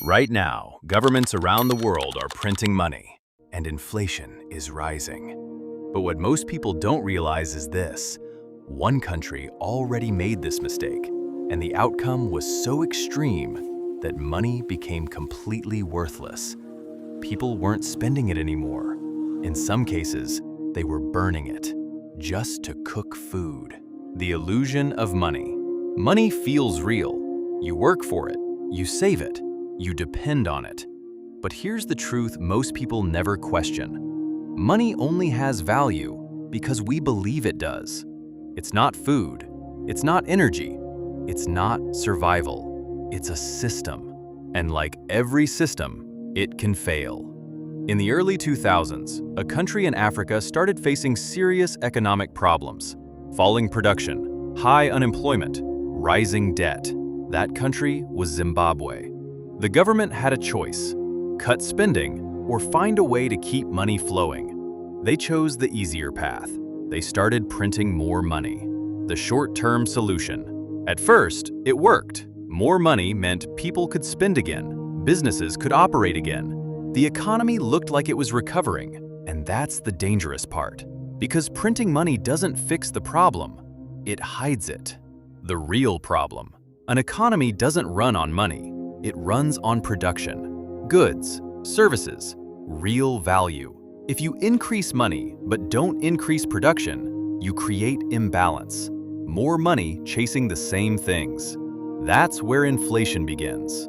Right now, governments around the world are printing money, and inflation is rising. But what most people don't realize is this: one country already made this mistake, and the outcome was so extreme that money became completely worthless. People weren't spending it anymore. In some cases, they were burning it, just to cook food. The illusion of money. Money feels real. You work for it, you save it, you depend on it. But here's the truth most people never question. Money only has value because we believe it does. It's not food, it's not energy, it's not survival. It's a system. And like every system, it can fail. In the early 2000s, a country in Africa started facing serious economic problems. Falling production, high unemployment, rising debt. That country was Zimbabwe. The government had a choice: cut spending or find a way to keep money flowing. They chose the easier path. They started printing more money. The short-term solution. At first, it worked. More money meant people could spend again, businesses could operate again. The economy looked like it was recovering, and that's the dangerous part. Because printing money doesn't fix the problem, it hides it. The real problem. An economy doesn't run on money, it runs on production. Goods, services, real value. If you increase money but don't increase production, you create imbalance. More money chasing the same things. That's where inflation begins.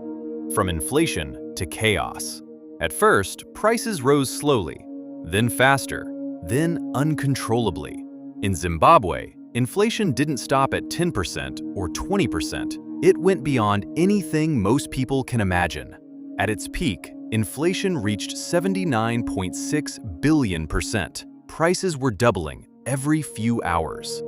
From inflation to chaos. At first, prices rose slowly, then faster, then uncontrollably. In Zimbabwe, inflation didn't stop at 10% or 20%. It went beyond anything most people can imagine. At its peak, inflation reached 79.6 billion%. Prices were doubling every few hours.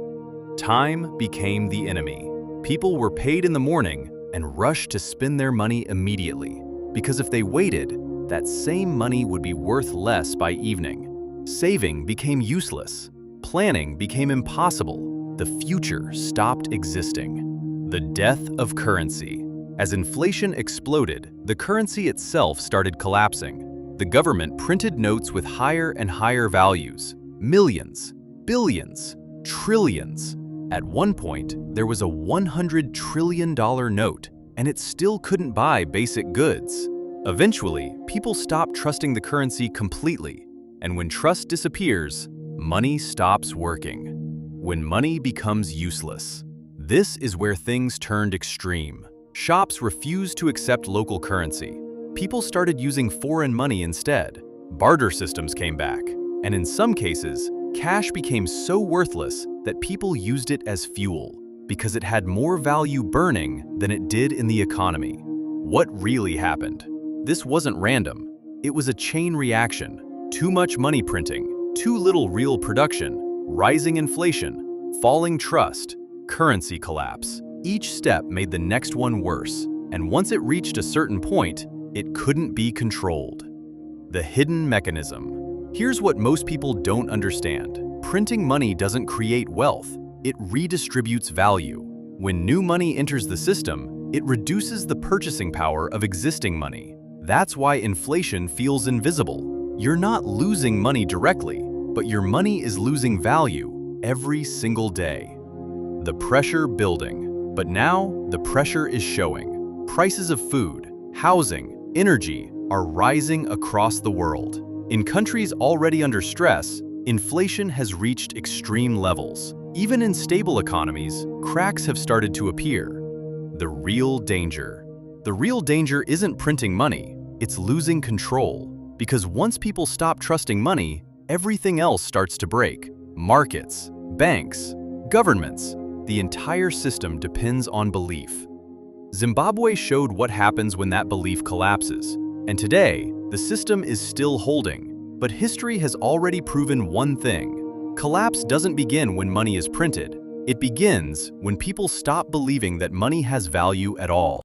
Time became the enemy. People were paid in the morning and rushed to spend their money immediately, because if they waited, that same money would be worth less by evening. Saving became useless. Planning became impossible. The future stopped existing. The death of currency. As inflation exploded, the currency itself started collapsing. The government printed notes with higher and higher values. Millions, billions, trillions. At one point, there was a $100 trillion note, and it still couldn't buy basic goods. Eventually, people stopped trusting the currency completely, and when trust disappears, money stops working. When money becomes useless. This is where things turned extreme. Shops refused to accept local currency. People started using foreign money instead. Barter systems came back, and in some cases, cash became so worthless that people used it as fuel, because it had more value burning than it did in the economy. What really happened? This wasn't random. It was a chain reaction. Too much money printing, too little real production, rising inflation, falling trust, currency collapse. Each step made the next one worse, and once it reached a certain point, it couldn't be controlled. The hidden mechanism. Here's what most people don't understand. Printing money doesn't create wealth, it redistributes value. When new money enters the system, it reduces the purchasing power of existing money. That's why inflation feels invisible. You're not losing money directly, but your money is losing value every single day. The pressure building. But now, the pressure is showing. Prices of food, housing, energy are rising across the world. In countries already under stress, inflation has reached extreme levels. Even in stable economies, cracks have started to appear. The real danger. The real danger isn't printing money, it's losing control. Because once people stop trusting money, everything else starts to break. Markets, banks, governments, the entire system depends on belief. Zimbabwe showed what happens when that belief collapses. And today, the system is still holding. But history has already proven one thing. Collapse doesn't begin when money is printed. It begins when people stop believing that money has value at all.